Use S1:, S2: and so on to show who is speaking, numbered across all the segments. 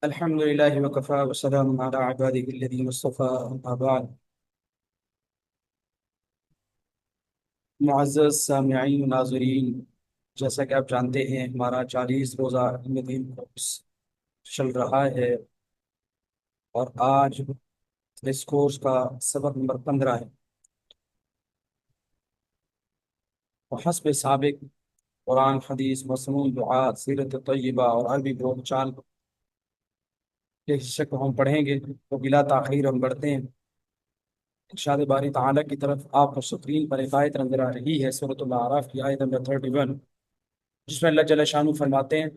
S1: الحمد لله وكفى وسلام على عباده الذين اصطفى أما بعد. معزز سامعین و ناظرین، جیسا کہ آپ جانتے ہیں ہمارا 40 روزہ علم دین کورس چل رہا ہے، اور آج اس کورس کا سبق نمبر 15 ہے. وحسب سابق قرآن، حدیث، مصنون دعات، سیرت طیبہ اور عربی بول چال کے حصے کو ہم پڑھیں گے. تو بلا تاخیر ہم بڑھتے ہیں ارشاد باری تعالیٰ کی طرف. آپ کو سکرین پر ایک آیت نظر آ رہی ہے، سورۃ الاعراف کی آیت نمبر 31، جس میں اللہ جل شانہ فرماتے ہیں: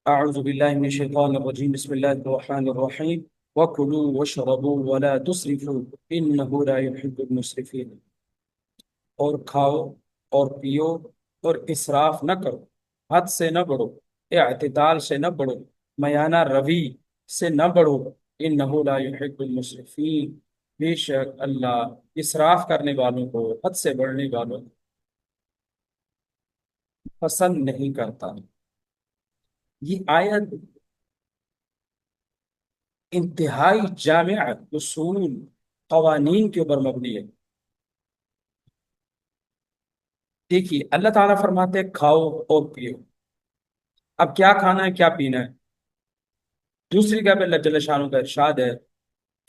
S1: اعوذ باللہ من الشیطان الرجیم، بسم اللہ الرحمن الرحیم، وَكُلُوا وَاشْرَبُوا وَلَا تُسْرِفُوا إِنَّهُ لَا يُحِبُّ الْمُسْرِفِينَ. اور کھاؤ اور پیو اور اسراف نہ کرو، حد سے نہ بڑھو، اعتدال سے نہ بڑھو، میانہ روی سے نہ بڑھو. انہ لا یحب المسرفین، بے شک اللہ اسراف کرنے والوں کو، حد سے بڑھنے والوں کو پسند نہیں کرتا. یہ آیت انتہائی جامع اصول، قوانین کے اوپر مبنی ہے. دیکھیے، اللہ تعالیٰ فرماتے ہیں کھاؤ اور پیو. اب کیا کھانا ہے، کیا پینا ہے؟ دوسری جگہ پہ اللہ جل شانہ کا ارشاد ہے: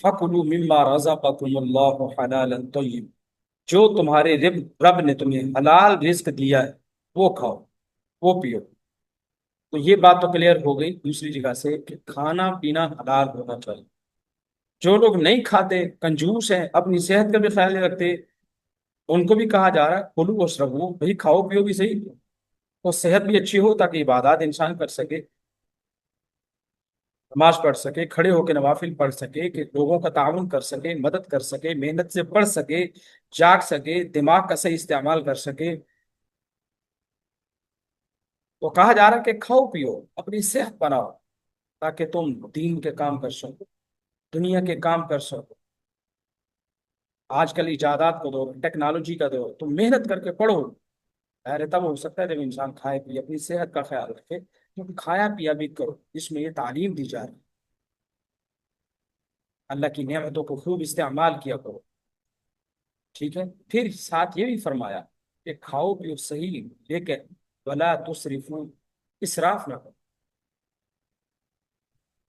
S1: فَكُلُوا مِمَّا رَزَقَكُمُ اللَّهُ حَلَالًا طَيِّبًا. جو تمہارے رب نے تمہیں حلال رزق دیا ہے وہ کھاؤ، وہ پیو. تو یہ بات تو کلیئر ہو گئی دوسری جگہ سے کہ کھانا پینا حلال ہونا چاہیے. جو لوگ نہیں کھاتے، کنجوس ہیں، اپنی صحت کا بھی خیال نہیں رکھتے، ان کو بھی کہا جا رہا ہے کھلو واشربو، بھائی کھاؤ پیو بھی صحیح، تو صحت بھی اچھی ہو تاکہ عبادات انسان کر سکے، نماز پڑھ سکے، کھڑے ہو کے نوافل پڑھ سکے، کہ لوگوں کا تعاون کر سکے، مدد کر سکے، محنت سے پڑھ سکے، جاگ سکے، دماغ کا صحیح استعمال کر سکے. تو کہا جا رہا ہے کہ کھاؤ پیو، اپنی صحت بناؤ، تاکہ تم دین کے کام کر سکو، دنیا کے کام کر سکو. آج کل ایجادات کو دو، ٹیکنالوجی کا دو، تم محنت کر کے پڑھو. خیر تب ہو سکتا ہے جب انسان کھائے پیے، اپنی صحت کا خیال رکھے، کیونکہ کھایا پیا بھی کرو، اس میں یہ تعلیم دی جا رہی ہے. اللہ کی نعمتوں کو خوب استعمال کیا کرو. ٹھیک ہے، پھر ساتھ یہ بھی فرمایا کہ کھاؤ پیو صحیح، لیکن ولا تسرفو، اسراف نہ کرو،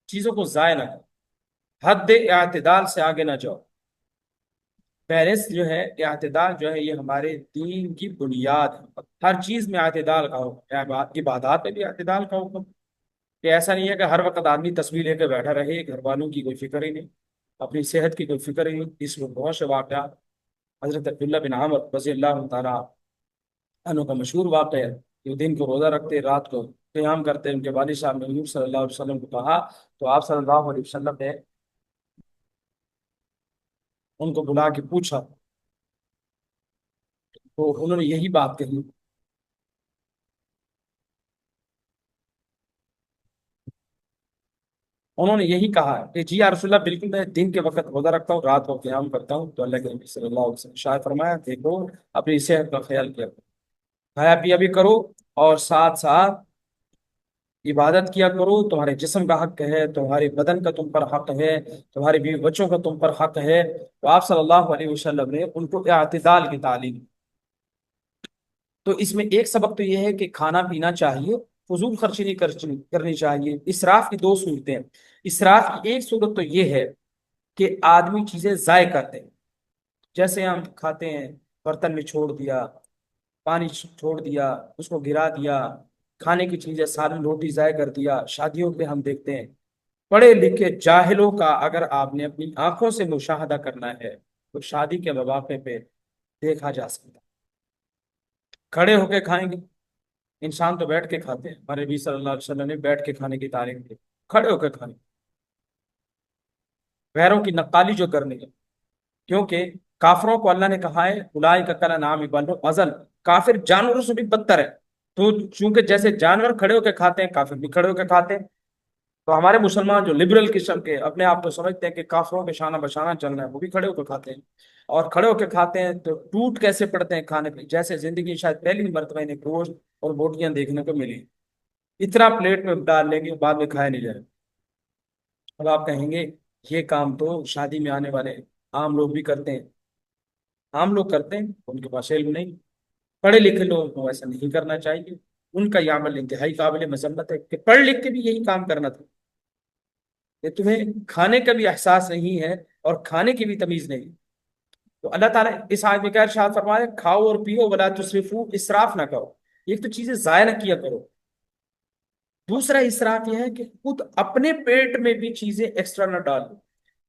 S1: چیزوں کو ضائع نہ کرو، حد اعتدال سے آگے نہ جاؤ. پیرس جو ہے، اعتدال جو ہے، یہ ہمارے دین کی بنیاد ہے. ہر چیز میں اعتدال کا حکم، عبادات میں بھی اعتدال کا حکم. کہ ایسا نہیں ہے کہ ہر وقت آدمی تصویر لے کے بیٹھا رہے، گھر والوں کی کوئی فکر ہی نہیں، اپنی صحت کی کوئی فکر ہی نہیں. اس میں بہت سے واقعات، حضرت عبداللہ بن عامر رضی اللہ تعالیٰ عنہ کا مشہور واقعہ ہے کہ وہ دن کو روزہ رکھتے، رات کو قیام کرتے. ان کے والد صاحب نے حضور صلی اللہ علیہ وسلم کو کہا، تو آپ صلی اللہ علیہ وسلم نے ان کو بلا کے پوچھا، تو انہوں نے یہی بات کہی. انہوں نے یہی کہا کہ جی یا رسول اللہ، بالکل میں دن کے وقت روزہ رکھتا ہوں، رات کو قیام کرتا ہوں. تو اللہ کے نبی صلی اللہ علیہ وسلم شاید فرمایا، دیکھو اپنی صحت کا خیال کیا کرو، کھایا پیا بھی کرو، اور ساتھ ساتھ عبادت کیا کرو. تمہارے جسم کا حق ہے، تمہارے بدن کا تم پر حق ہے، تمہارے بیوی بچوں کا تم پر حق ہے. تو آپ صلی اللہ علیہ وسلم نے ان کو اعتدال کی تعلیم. تو اس میں ایک سبق تو یہ ہے کہ کھانا پینا چاہیے، فضول خرچی نہیں کرنی چاہیے. اسراف کی دو صورتیں ہیں. اسراف کی ایک صورت تو یہ ہے کہ آدمی چیزیں ضائع کرتے ہیں، جیسے ہم کھاتے ہیں، برتن میں چھوڑ دیا، پانی چھوڑ دیا، اس کو گرا دیا، کھانے کی چیزیں سالن روٹی ضائع کر دیا. شادیوں پہ ہم دیکھتے ہیں، پڑھے لکھے جاہلوں کا اگر آپ نے اپنی آنکھوں سے مشاہدہ کرنا ہے تو شادی کے مواقع پہ دیکھا جا سکتا ہے. کھڑے ہو کے کھائیں گے، انسان تو بیٹھ کے کھاتے ہیں. ہمارے نبی صلی اللہ علیہ وسلم نے بیٹھ کے کھانے کی تعلیم دی، کھڑے ہو کے کھانے. غیروں کی نقالی جو کرنی ہے، کیونکہ کافروں کو اللہ نے کہا ہے اولئک کالانعام بل هم اضل، کافر جانوروں سے بھی بدتر ہے. تو چونکہ جیسے جانور کھڑے ہو کے کھاتے ہیں، کافر بھی کھڑے ہو کے کھاتے ہیں. تو ہمارے مسلمان جو لبرل قسم کے اپنے آپ کو سمجھتے ہیں کہ کافروں کے شانہ بشانہ چلنا ہے، وہ بھی کھڑے ہو کے کھاتے ہیں. اور کھڑے ہو کے کھاتے ہیں تو ٹوٹ کیسے پڑتے ہیں کھانے پہ، جیسے زندگی شاید پہلی مرتبہ انہیں گوشت اور بوٹیاں دیکھنے کو ملی. اتنا پلیٹ میں ڈال لیں گے، بعد میں کھایا نہیں جائے. اب آپ کہیں گے یہ کام تو شادی میں آنے والے عام لوگ بھی کرتے ہیں. عام لوگ کرتے ہیں، ان کے پاس علم نہیں. پڑھے لکھے لوگوں کو ایسا نہیں کرنا چاہیے. ان کا یہ عمل انتہائی قابل مذمت ہے کہ پڑھ لکھ کے بھی یہی کام کرنا تھا. کہ تمہیں کھانے کا بھی احساس نہیں ہے اور کھانے کی بھی تمیز نہیں. تو اللہ تعالیٰ اس آیت میں کیا ارشاد فرمایا، کھاؤ اور پیو ولا تسرفو، اسراف نہ کرو. ایک تو چیزیں ضائع نہ کیا کرو. دوسرا اسراف یہ ہے کہ خود اپنے پیٹ میں بھی چیزیں ایکسٹرا نہ ڈالو.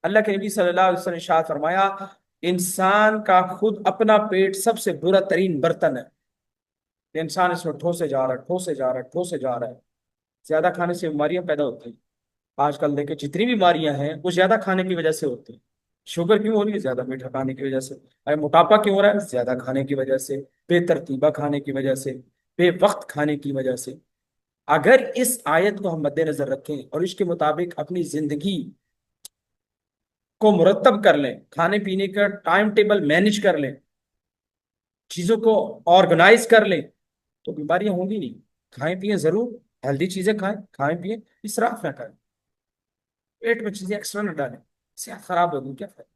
S1: اللہ کے نبی صلی اللہ علیہ وسلم نے ارشاد فرمایا، انسان کا خود اپنا پیٹ سب سے برا ترین برتن ہے. کہ انسان اس میں ٹھوسے جا رہا ہے، ٹھوسے جا رہا ہے، ٹھوسے جا رہا ہے. زیادہ کھانے سے بیماریاں پیدا ہوتی ہیں. آج کل دیکھیں جتنی بیماریاں ہیں وہ زیادہ کھانے کی وجہ سے ہوتی ہیں. شوگر کیوں ہو رہی ہے؟ زیادہ میٹھا کھانے کی وجہ سے. ارے موٹاپا کیوں ہو رہا ہے؟ زیادہ کھانے کی وجہ سے. بے ترتیبہ کھانے کی وجہ سے. بے وقت کھانے کی وجہ سے. اگر اس آیت کو ہم مد نظر رکھیں اور اس کے مطابق اپنی زندگی کو مرتب کر لیں، کھانے پینے کا ٹائم ٹیبل مینج کر لیں، چیزوں کو آرگنائز کر لیں، تو بیماریاں ہوں گی نہیں. کھائیں پیئیں ضرور، ہیلدی چیزیں کھائیں، کھائیں پیئیں، اسراف نہ کریں. پیٹ میں چیزیں ایکسٹرا نہ ڈالیں، صحت خراب ہوگی کیا فائدہ.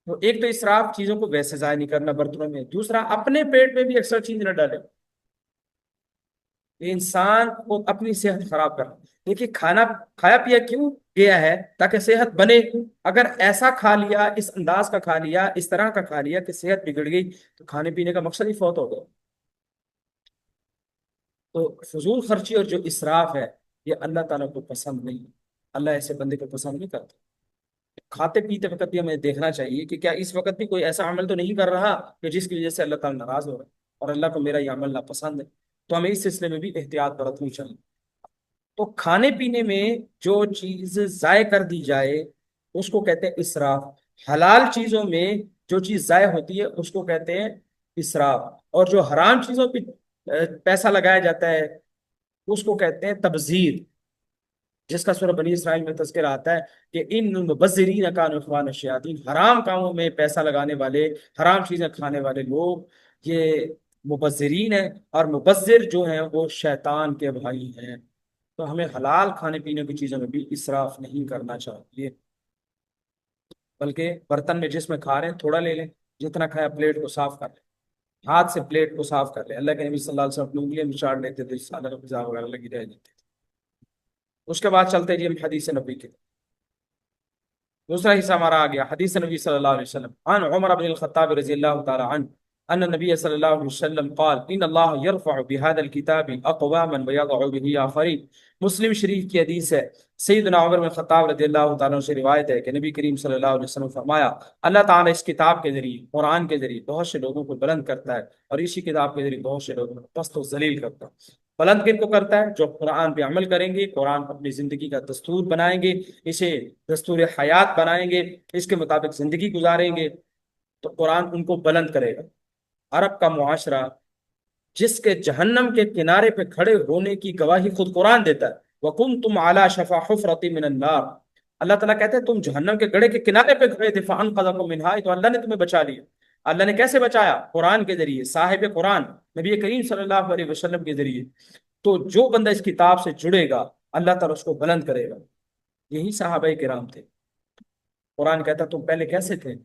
S1: تو ایک تو اسراف، چیزوں کو ویسے ضائع نہیں کرنا برتنوں میں. دوسرا اپنے پیٹ میں بھی ایکسٹرا چیز نہ ڈالیں. یہ انسان کو اپنی صحت خراب کرنا. دیکھیے کھانا کھایا پیا کیوں گیا ہے؟ تاکہ صحت بنے. اگر ایسا کھا لیا، اس انداز کا کھا لیا، اس طرح کا کھا لیا کہ صحت بگڑ گئی، تو کھانے پینے کا مقصد ہی فوت ہو گیا. تو فضول خرچی اور جو اسراف ہے یہ اللہ تعالیٰ کو پسند نہیں ہے. اللہ ایسے بندے کو پسند نہیں کرتا. کھاتے پیتے وقت بھی ہمیں دیکھنا چاہیے کہ کیا اس وقت بھی کوئی ایسا عمل تو نہیں کر رہا کہ جس کی وجہ سے اللہ تعالیٰ ناراض ہو رہا ہے اور اللہ کو میرا یہ عمل ناپسند ہے. تو ہمیں اس سلسلے میں بھی احتیاط برتنی چاہیے. تو کھانے پینے میں جو چیز ضائع کر دی جائے اس کو کہتے ہیں اسراف. حلال چیزوں میں جو چیز ضائع ہوتی ہے اس کو کہتے ہیں اسراف. اور جو حرام چیزوں پہ پیسہ لگایا جاتا ہے اس کو کہتے ہیں تبذیر، جس کا سورہ بنی اسرائیل میں تذکرہ آتا ہے کہ ان المبذرین کانوا اخوان الشیاطین. حرام کاموں میں پیسہ لگانے والے، حرام چیزیں کھانے والے لوگ یہ مبذرین ہیں. اور مبذر جو ہیں وہ شیطان کے بھائی ہیں. تو ہمیں حلال کھانے پینے کی چیزوں میں بھی اسراف نہیں کرنا چاہیے، بلکہ برتن میں جس میں کھا رہے ہیں تھوڑا لے لیں. جتنا کھایا پلیٹ کو صاف کر لیں، ہاتھ سے پلیٹ کو صاف کر لیں. اللہ کے نبی صلی اللہ علیہ وسلم اپنی انگلیاں میں چاٹ لیتے تھے، سالہ غذا وغیرہ لگی رہ جاتی تھی. اس کے بعد چلتے جی ہم حدیث نبی کے دوسرا حصہ ہمارا آ گیا. حدیث نبی صلی اللہ علیہ وسلم عن عمر بن الخطاب رضی اللہ تعالی عنہ ان النبي صلی اللہ علیہ وسلم قال ان اللہ يرفع بهذا الكتاب اقواما ويضع به آخرین. مسلم شریف کی حدیث ہے. سیدنا عمر بن الخطاب رضی اللہ تعالیٰ عنہ سے روایت ہے کہ نبی کریم صلی اللہ علیہ وسلم فرمایا، اللہ تعالیٰ اس کتاب کے ذریعے، قرآن کے ذریعے بہت سے لوگوں کو بلند کرتا ہے اور اسی کتاب کے ذریعے بہت سے لوگوں کو پست و ذلیل کرتا ہے. بلند کن کو کرتا ہے؟ جو قرآن پہ عمل کریں گے، قرآن کو اپنی زندگی کا دستور بنائیں گے، اسے دستور حیات بنائیں گے، اس کے مطابق زندگی گزاریں گے، تو قرآن ان کو بلند کرے گا. عرب کا معاشرہ جس کے جہنم کے کنارے پہ کھڑے ہونے کی گواہی خود قرآن دیتا ہے. وَكُنْتُمْ عَلَى شَفَا حُفْرَةٍ مِّنَ النَّارِ. اللہ تعالیٰ کہتے ہیں تم جہنم کے گڑھے کے کنارے پہ کھڑے تھے، فَأَنْقَذَكُم مِّنْهَا، تو اللہ نے تمہیں بچا لیا. اللہ نے کیسے بچایا؟ قرآن کے ذریعے، صاحب قرآن نبی کریم صلی اللہ علیہ وسلم کے ذریعے. تو جو بندہ اس کتاب سے جڑے گا اللہ تعالیٰ اس کو بلند کرے گا. یہی صحابہ کرام تھے. قرآن کہتا تم پہلے کیسے تھے؟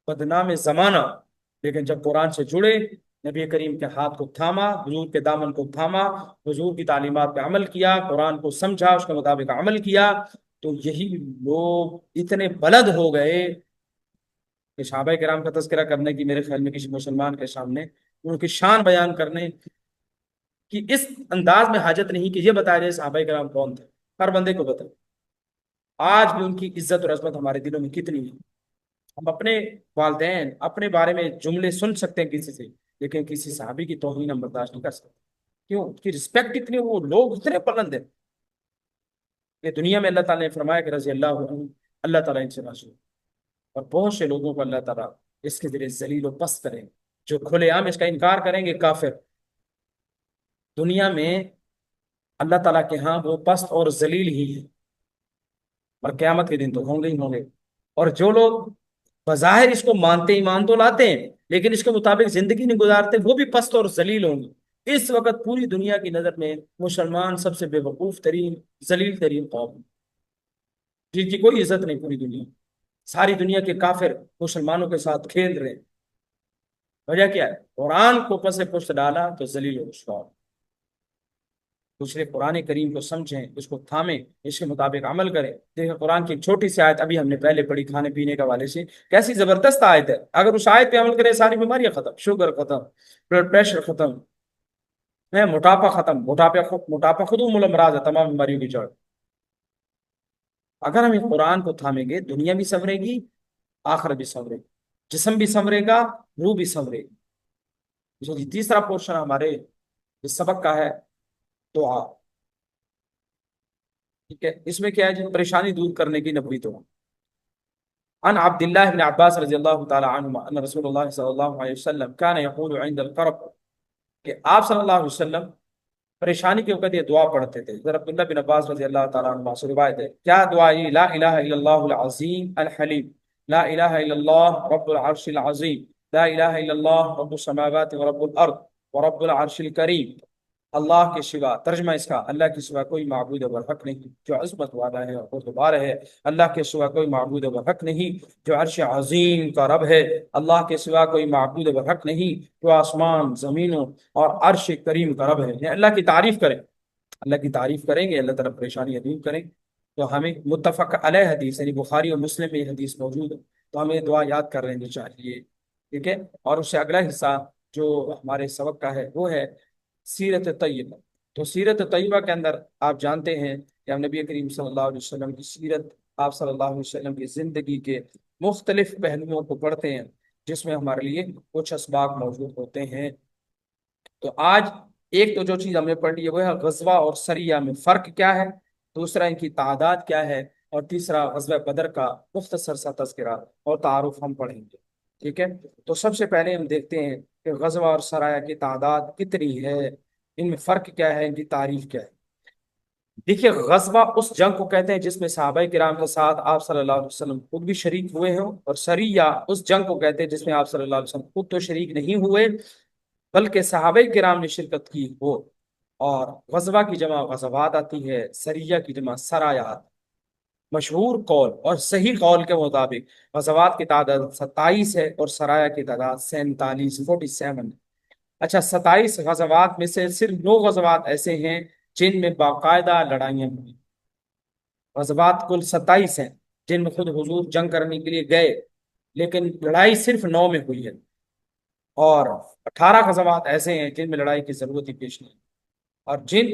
S1: بدنام زمانہ. لیکن جب قرآن سے جڑے، نبی کریم کے ہاتھ کو تھاما، حضور کے دامن کو تھاما، حضور کی تعلیمات پہ عمل کیا، قرآن کو سمجھا، اس کے مطابق عمل کیا، تو یہی لوگ اتنے بلند ہو گئے کہ صحابہ کرام کا تذکرہ کرنے کی میرے خیال میں کسی مسلمان کے سامنے ان کی شان بیان کرنے کی اس انداز میں حاجت نہیں کہ یہ بتایا جائے صحابہ کرام کون تھے. ہر بندے کو بتائے. آج بھی ان کی عزت اور عظمت ہمارے دلوں میں کتنی ہے. ہم اپنے والدین، اپنے بارے میں جملے سن سکتے ہیں کسی سے، لیکن کسی صحابی کی توہین ہم برداشت نہیں کر سکتے. کیوں؟ اس کی رسپیکٹ اتنی، وہ لوگ اتنے بلند ہیں کہ دنیا میں اللہ تعالیٰ نے فرمایا کہ رضی اللہ عنہ، اللہ تعالیٰ ان سے راضی ہو. اور بہت سے لوگوں کو اللہ تعالیٰ اس کے ذریعے ذلیل و پست کریں گے. جو کھلے عام اس کا انکار کریں گے کافر. دنیا میں اللہ تعالیٰ کے ہاں وہ پست اور ذلیل ہی ہے، اور قیامت کے دن تو ہوں گے ہی ہوں گے. اور جو لوگ بظاہر اس کو مانتے، ایمان تو لاتے ہیں لیکن اس کے مطابق زندگی نہیں گزارتے، وہ بھی پست اور ذلیل ہوں گے. اس وقت پوری دنیا کی نظر میں مسلمان سب سے بے وقوف ترین، ذلیل ترین قوم ہے. جن کی کوئی عزت نہیں پوری دنیا میں۔ ساری دنیا کے کافر مسلمانوں کے ساتھ کھیل رہے ہیں۔ وجہ کیا ہے؟ قرآن کو پس پشت ڈالا تو ذلیل و رسوا۔ دوسرے قرآن کریم کو سمجھیں، اس کو تھامیں، اس کے مطابق عمل کریں۔ دیکھیں قرآن کی ایک چھوٹی سی آیت ابھی ہم نے پہلے پڑھی کھانے پینے کے حوالے سے، کیسی زبردست آیت ہے۔ اگر اس آیت پہ عمل کریں ساری بیماریاں ختم، شوگر ختم، بلڈ پریشر ختم ہے، موٹاپا ختم۔ موٹاپا خود ام الامراض ہے، تمام بیماریوں کی جڑ۔ اگر ہم اس قرآن کو تھامیں گے، دنیا بھی سنورے گی، آخرت بھی سنورے گی، جسم بھی سنورے گا، روح بھی سنورے گی۔ جی تیسرا پورشن ہمارے اس سبق کا ہے دعا۔ ٹھیک ہے، اس میں کیا ہے جی؟ پریشانی دور کرنے کی نبوی دعا۔ عن عبد الله بن عباس رضی اللہ تعالی عنہما ان رسول اللہ صلی اللہ علیہ وسلم كان يقول عند الكرب، کہ آپ صلی اللہ علیہ وسلم پریشانی کے وقت یہ دعا پڑھتے تھے۔ حضرت عبداللہ بن عباس رضی اللہ تعالیٰ عنہ سے روایت ہے، کیا دعا یہ؟ لا الہ الا اللہ العظیم الحلیم، لا الہ الا اللہ رب العرش العظیم، لا الہ الا اللہ رب السماوات ورب الارض ورب العرش الکریم۔ اللہ کے سوا، ترجمہ اس کا، اللہ کے سوا کوئی معبود برحق نہیں جو عظمت والا ہے اور بردبار ہے۔ اللہ کے سوا کوئی معبود برحق نہیں جو عرش عظیم کا رب ہے۔ اللہ کے سوا کوئی معبود برحق نہیں جو آسمان زمینوں اور عرش کریم کا رب ہے۔ یعنی اللہ کی تعریف کریں، اللہ کی تعریف کریں گے، اللہ تعالیٰ پریشانی دور کریں۔ تو ہمیں متفق علیہ حدیث، یعنی بخاری اور مسلم میں یہ حدیث موجود ہے، تو ہمیں دعا یاد کر رہے چاہیے۔ ٹھیک ہے، اور اس سے اگلا حصہ جو ہمارے سبق کا ہے وہ ہے سیرت طیبہ۔ تو سیرت طیبہ کے اندر آپ جانتے ہیں کہ ہم نبی کریم صلی اللہ علیہ وسلم کی سیرت، آپ صلی اللہ علیہ وسلم کی زندگی کے مختلف پہلوؤں کو پڑھتے ہیں، جس میں ہمارے لیے کچھ اسباق موجود ہوتے ہیں۔ تو آج ایک تو جو چیز ہم نے پڑھ لی ہے وہ ہے غزوہ اور سریہ میں فرق کیا ہے، دوسرا ان کی تعداد کیا ہے، اور تیسرا غزوہ بدر کا مختصر سا تذکرہ اور تعارف ہم پڑھیں گے۔ ٹھیک ہے، تو سب سے پہلے ہم دیکھتے ہیں کہ غزوہ اور سرایہ کی تعداد کتنی ہے، ان میں فرق کیا ہے، ان کی تعریف کیا ہے۔ دیکھیے، غزوہ اس جنگ کو کہتے ہیں جس میں صحابہ کرام کے ساتھ آپ صلی اللہ علیہ وسلم خود بھی شریک ہوئے ہوں، اور سریہ اس جنگ کو کہتے ہیں جس میں آپ صلی اللہ علیہ وسلم خود تو شریک نہیں ہوئے بلکہ صحابہ کرام نے شرکت کی ہو۔ اور غزوہ کی جمع غزوات آتی ہے، سریہ کی جمع سرایات۔ مشہور قول اور صحیح قول کے مطابق غزوات کی تعداد 27 ہے اور سرایہ کی تعداد 47 ہے۔ اچھا، 27 غزوات میں سے صرف 9 غزوات ایسے ہیں جن میں باقاعدہ لڑائیاں ہوئی۔ غزوات کل 27 ہیں جن میں خود حضور جنگ کرنے کے لیے گئے، لیکن لڑائی صرف 9 میں ہوئی ہے، اور 18 غزوات ایسے ہیں جن میں لڑائی کی ضرورت ہی پیش نہیں۔ اور جن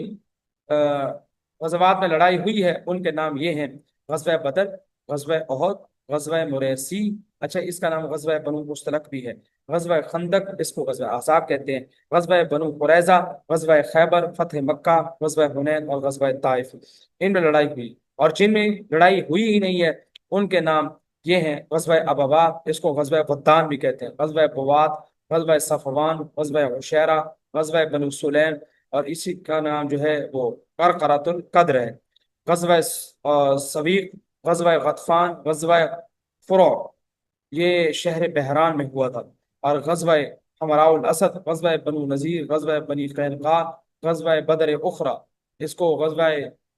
S1: غزوات میں لڑائی ہوئی ہے ان کے نام یہ ہیں: غزوہ بدر، غزوہ احد، غزوہ مریسی، اچھا اس کا نام غزوہ بنو مستلق بھی ہے، غزوہ خندق، اس کو غزوہ احزاب کہتے ہیں، غزوہ بنو قریظہ، غزوہ خیبر، فتح مکہ، غزوہ حنین اور غزوہ طائف۔ ان میں لڑائی ہوئی، اور جن میں لڑائی ہوئی ہی نہیں ہے ان کے نام یہ ہیں: غزوہ ابوا، اس کو غزوہ بدان بھی کہتے ہیں، غزوہ بوات، غزوہ صفوان، غزوہ عشیرہ، غزوہ بنو سلیم، اور اسی کا نام جو ہے وہ قرقرۃ القدر ہے، غزوہ سویق، غزوہ غطفان، غزوہ فرع، یہ شہر بحران میں ہوا تھا، اور غزوہ حمراء الاسد، غزوہ بنو نذیر، غزوہ بنی قینقاع، غزوہ بدر اخرى، اس کو غزوہ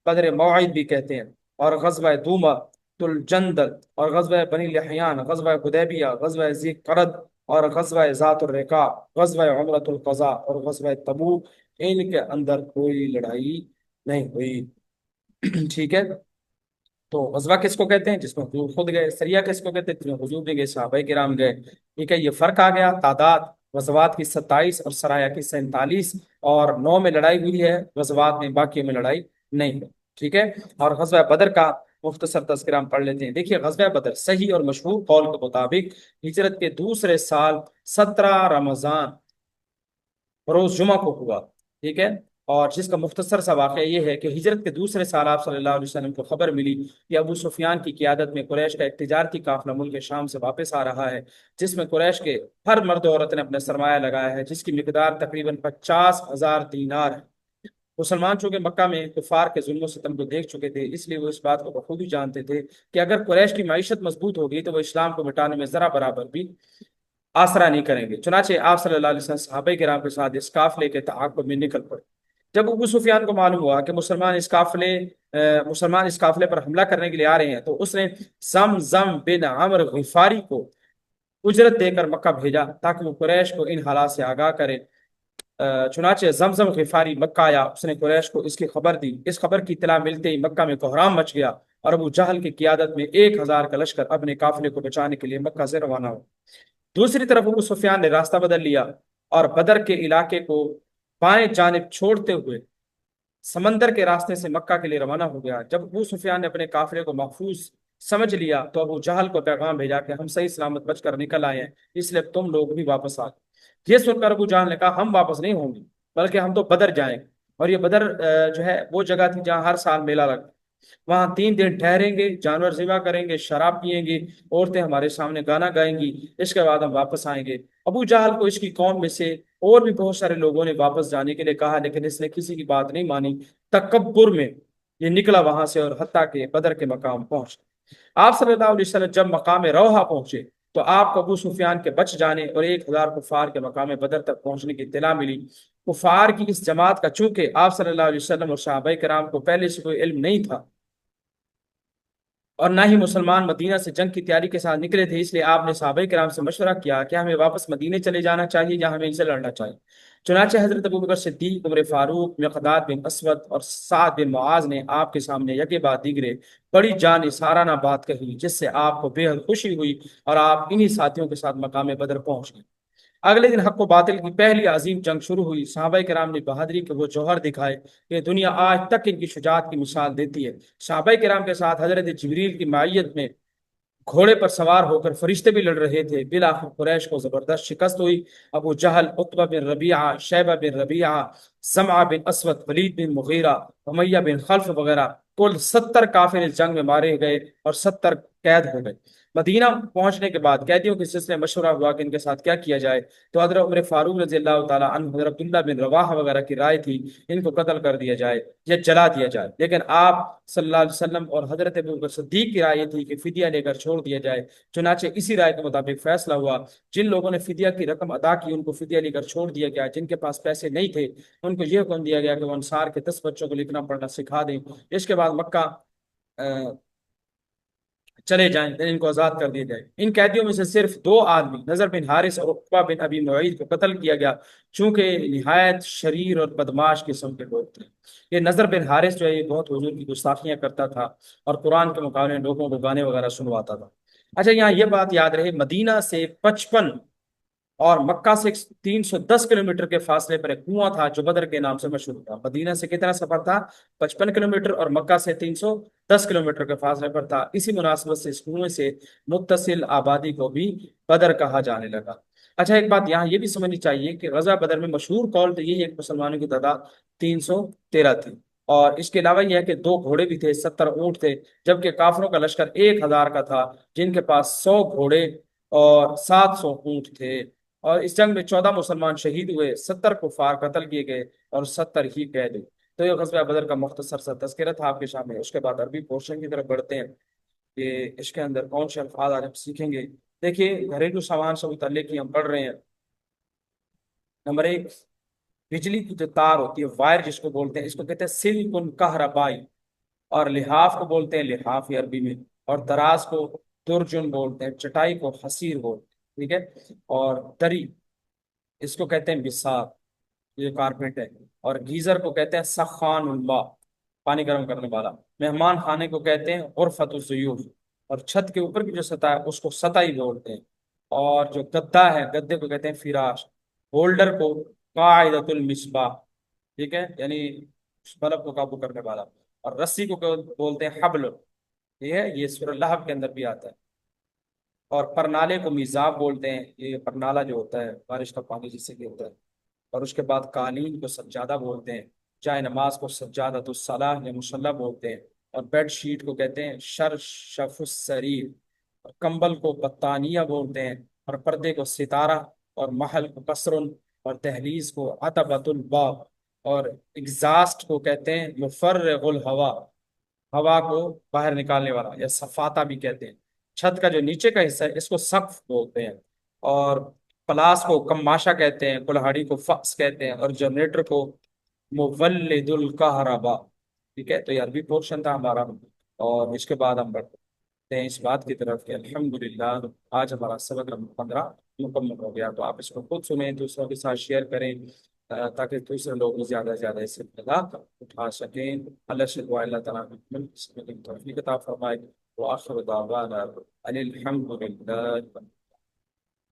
S1: بدر موعد بھی کہتے ہیں، اور غزوہ دومہ الجندل، اور غزوہ بنی لحیان، غزوہ حدیبیہ، غزوہ ذی قرد، اور غزوہ ذات الرقاع، غزوہ عمرۃ القضاء اور غزوہ تبوک۔ ان کے اندر کوئی لڑائی نہیں ہوئی۔ ٹھیک ہے، تو غزوہ کس کو کہتے ہیں؟ جس میں حضور خود گئے۔ سریہ کس کو کہتے ہیں؟ جس میں حضور بھی گئے، صحابہ کرام گئے۔ ٹھیک ہے، یہ فرق آ گیا۔ تعداد غزوات کی 27 اور سرایہ کی 47، اور 9 میں لڑائی ہوئی ہے غزوات میں، باقی میں لڑائی نہیں ہے۔ ٹھیک ہے، اور غزوہ بدر کا مختصر تذکرہ ہم پڑھ لیتے ہیں۔ دیکھیے، غزوہ بدر صحیح اور مشہور قول کے مطابق ہجرت کے دوسرے سال 17 رمضان روز جمعہ کو ہوا۔ ٹھیک ہے، اور جس کا مختصر سا واقعہ یہ ہے کہ ہجرت کے دوسرے سال آپ صلی اللہ علیہ وسلم کو خبر ملی کہ ابو سفیان کی قیادت میں قریش کا ایک تجارتی قافلہ ملک شام سے واپس آ رہا ہے، جس میں قریش کے ہر مرد و عورت نے اپنا سرمایہ لگایا ہے، جس کی مقدار تقریباً 50,000 دینار ہے۔ مسلمان چونکہ مکہ میں کفار کے ظلم و ستم کو دیکھ چکے تھے، اس لیے وہ اس بات کو بخوبی جانتے تھے کہ اگر قریش کی معیشت مضبوط ہوگی تو وہ اسلام کو مٹانے میں ذرا برابر بھی آسرا نہیں کریں گے۔ چنانچہ آپ صلی اللہ علیہ وسلم صحابہ کرام کے ساتھ اس قافلے کے تعاقب میں نکل پڑے۔ جب ابو سفیان کو معلوم ہوا کہ مسلمان اس قافلے پر حملہ کرنے کے لیے آ رہے ہیں، تو اس نے زمزم بن عمرو غفاری کو اجرت دے کر مکہ بھیجا تاکہ وہ قریش کو ان حالات سے آگاہ کرے۔ چنانچہ زمزم غفاری مکہ آیا، اس نے قریش کو اس کی خبر دی۔ اس خبر کی اطلاع ملتے ہی مکہ میں کوہرام مچ گیا، اور ابو جہل کی قیادت میں 1,000 کا لشکر اپنے قافلے کو بچانے کے لیے مکہ سے روانہ ہو۔ دوسری طرف ابو سفیان نے راستہ بدل لیا اور بدر کے علاقے کو بائیں جانب چھوڑتے ہوئے سمندر کے راستے سے مکہ کے لیے روانہ ہو گیا۔ جب ابو سفیان نے اپنے قافلے کو محفوظ سمجھ لیا تو ابو جہل کو پیغام بھیجا کہ ہم صحیح سلامت بچ کر نکل آئے ہیں، اس لیے تم لوگ بھی واپس آ۔ یہ سن کر ابو جہل نے کہا ہم واپس نہیں ہوں گے، بلکہ ہم تو بدر جائیں گے۔ اور یہ بدر جو ہے وہ جگہ تھی جہاں ہر سال میلہ لگتا، وہاں 3 دن ٹھہریں گے، جانور ذبح کریں گے، شراب پئیں گے، عورتیں ہمارے سامنے گانا گائیں گی، اس کے بعد ہم واپس آئیں گے۔ ابو جہل کو اس کی قوم میں سے اور بھی بہت سارے لوگوں نے واپس جانے کے لیے کہا، لیکن اس نے کسی کی بات نہیں مانی۔ تکبر میں یہ نکلا وہاں سے، اور حتیٰ کہ بدر کے مقام پہنچ۔ آپ صلی اللہ علیہ وسلم جب مقام روحہ پہنچے تو آپ کو ابو سفیان کے بچ جانے اور 1,000 کفار کے مقام بدر تک پہنچنے کی اطلاع ملی۔ کفار کی اس جماعت کا چونکہ آپ صلی اللہ علیہ وسلم اور صحابہ کرام کو پہلے سے کوئی علم نہیں تھا، اور نہ ہی مسلمان مدینہ سے جنگ کی تیاری کے ساتھ نکلے تھے، اس لیے آپ نے صحابہ کرام سے مشورہ کیا کہ ہمیں واپس مدینے چلے جانا چاہیے یا ہمیں ان سے لڑنا چاہیے۔ چنانچہ حضرت ابوبکر صدیق، عمر فاروق، مقداد بن اسود اور سعد بن معاذ نے آپ کے سامنے یکے بعد دیگرے بڑی جان سارانہ بات کہی، جس سے آپ کو بے حد خوشی ہوئی، اور آپ انہی ساتھیوں کے ساتھ مقام بدر پہنچ گئے۔ اگلے دن حق و باطل کی پہلی عظیم جنگ شروع ہوئی۔ صحابہ کرام نے بہادری کے وہ جوہر دکھائے کہ دنیا آج تک ان کی شجاعت کی مثال دیتی ہے۔ صحابہ کرام کے ساتھ حضرت جبریل کی معیت میں گھوڑے پر سوار ہو کر فرشتے بھی لڑ رہے تھے۔ بالآخر قریش کو زبردست شکست ہوئی۔ ابو جہل، عتبہ بن ربیعہ، شیبہ بن ربیعہ، زمعہ بن اسود، ولید بن مغیرہ، امیہ بن خلف وغیرہ کل 70 کافر اس جنگ میں مارے گئے اور 70 قید ہو گئے۔ مدینہ پہنچنے کے بعد قیدیوں کے سلسلے مشورہ ہوا کہ ان کے ساتھ کیا کیا جائے، تو حضرت عمر فاروق رضی اللہ تعالیٰ عنہ، حضرت عبداللہ بن رواحہ وغیرہ کی رائے تھی ان کو قتل کر دیا جائے یا جلا دیا جائے، لیکن آپ صلی اللہ علیہ وسلم اور حضرت ابوبکر صدیق کی رائے یہ تھی کہ فدیہ لے کر چھوڑ دیا جائے۔ چنانچہ اسی رائے کے مطابق فیصلہ ہوا۔ جن لوگوں نے فدیہ کی رقم ادا کی ان کو فدیہ لے کر چھوڑ دیا گیا، جن کے پاس پیسے نہیں تھے ان کو یہ حکم دیا گیا کہ وہ انصار کے 10 بچوں کو لکھنا پڑھنا سکھا دیں۔ اس کے بعد مکہ چلے جائیں، ان کو آزاد کر دیا جائے۔ ان قیدیوں میں سے صرف 2 آدمی، نضر بن حارث اور عقبہ بن ابی معیط کو قتل کیا گیا، چونکہ نہایت شریر اور بدماش قسم کے لوگ تھے۔ یہ نضر بن حارث جو ہے یہ بہت حضور کی گستاخیاں کرتا تھا اور قرآن کے مقابلے میں لوگوں کو گانے وغیرہ سنواتا تھا۔ اچھا، یہاں یہ بات یاد رہے، مدینہ سے 55 اور مکہ سے 310 کلومیٹر کے فاصلے پر ایک کنواں تھا جو بدر کے نام سے مشہور تھا۔ مدینہ سے کتنا سفر تھا؟ 55 کلومیٹر، اور مکہ سے 310 کلومیٹر کے فاصلے پر تھا۔ اسی مناسبت سے اس کنویں سے متصل آبادی کو بھی بدر کہا جانے لگا۔ اچھا، ایک بات یہاں یہ بھی سمجھنی چاہیے کہ غزوہ بدر میں مشہور قول تو یہی ہے کہ مسلمانوں کی تعداد 313 تھی، اور اس کے علاوہ یہ ہے کہ 2 گھوڑے بھی تھے، 70 اونٹ تھے، جبکہ کافروں کا لشکر 1,000 کا تھا جن کے پاس 100 گھوڑے اور 700 اونٹ تھے۔ اور اس جنگ میں 14 مسلمان شہید ہوئے، 70 کفار قتل کیے گئے اور 70 ہی قید ہوئے۔ تو یہ غزوہ بدر کا مختصر سا تذکرہ تھا آپ کے سامنے۔ اس کے بعد عربی پورشن کی طرف بڑھتے ہیں کہ اس کے اندر کون سے الفاظ آج ہم سیکھیں گے۔ دیکھیے، گھریلو سامان سے متعلق ہی ہم پڑھ رہے ہیں۔ نمبر 1، بجلی کی جو تار ہوتی ہے، وائر جس کو بولتے ہیں، اس کو کہتے ہیں سلکن کہربائی، اور لحاف کو بولتے ہیں لحاف عربی میں، اور دراز کو درجن بولتے ہیں، چٹائی کو حسیر بولتے ہیں، ٹھیک ہے، اور دری اس کو کہتے ہیں بساط، یہ کارپیٹ ہے، اور گیزر کو کہتے ہیں سخان الماء، پانی گرم کرنے والا۔ مہمان خانے کو کہتے ہیں غرفت الضیوف، اور چھت کے اوپر کی جو سطح ہے اس کو سطح ہی بولتے ہیں، اور جو گدا ہے گدے کو کہتے ہیں فراش، ہولڈر کو قاعدۃ المصباح، ٹھیک ہے، یعنی بلب کو قابو کرنے والا، اور رسی کو بولتے ہیں حبل، ٹھیک ہے، یہ سورہ لہب کے اندر بھی آتا ہے، اور پرنالے کو میزاب بولتے ہیں، یہ پرنالہ جو ہوتا ہے بارش کا پانی جس سے گرتا ہے، اور اس کے بعد قالین کو سجادہ بولتے ہیں، جائے نماز کو سجادۃ الصلاح یا مصلی بولتے ہیں، اور بیڈ شیٹ کو کہتے ہیں شرشف السریر، اور کمبل کو بطانیہ بولتے ہیں، اور پردے کو ستارہ، اور محل کو قصرن، اور دہلیز کو عتبۃ الباب، اور اگزاسٹ کو کہتے ہیں مفرغ الہوا، ہوا کو باہر نکالنے والا، یا صفاتہ بھی کہتے ہیں۔ چھت کا جو نیچے کا حصہ ہے اس کو سقف بولتے ہیں، اور پلاس کو کماشا کہتے ہیں، کلہاڑی کو فأس کہتے ہیں، اور جنریٹر کو مولد الکہربا. ٹھیک ہے، تو یہ عربی پورشن تھا ہمارا. اور اس کے بعد ہم بڑھتے ہیں اس بات کی طرف کہ الحمدللہ آج ہمارا سبق نمبر 15 مکمل ہو گیا. تو آپ اس کو خود سنیں، دوسروں کے ساتھ شیئر کریں، تاکہ دوسرے لوگ بھی زیادہ سے زیادہ اس سے فائدہ اٹھا سکیں. اللہ سے دعا اللہ تعالیٰ ہمیں اس میں توفیق عطا فرمائے. وآخر دعوانا ان الحمد للہ.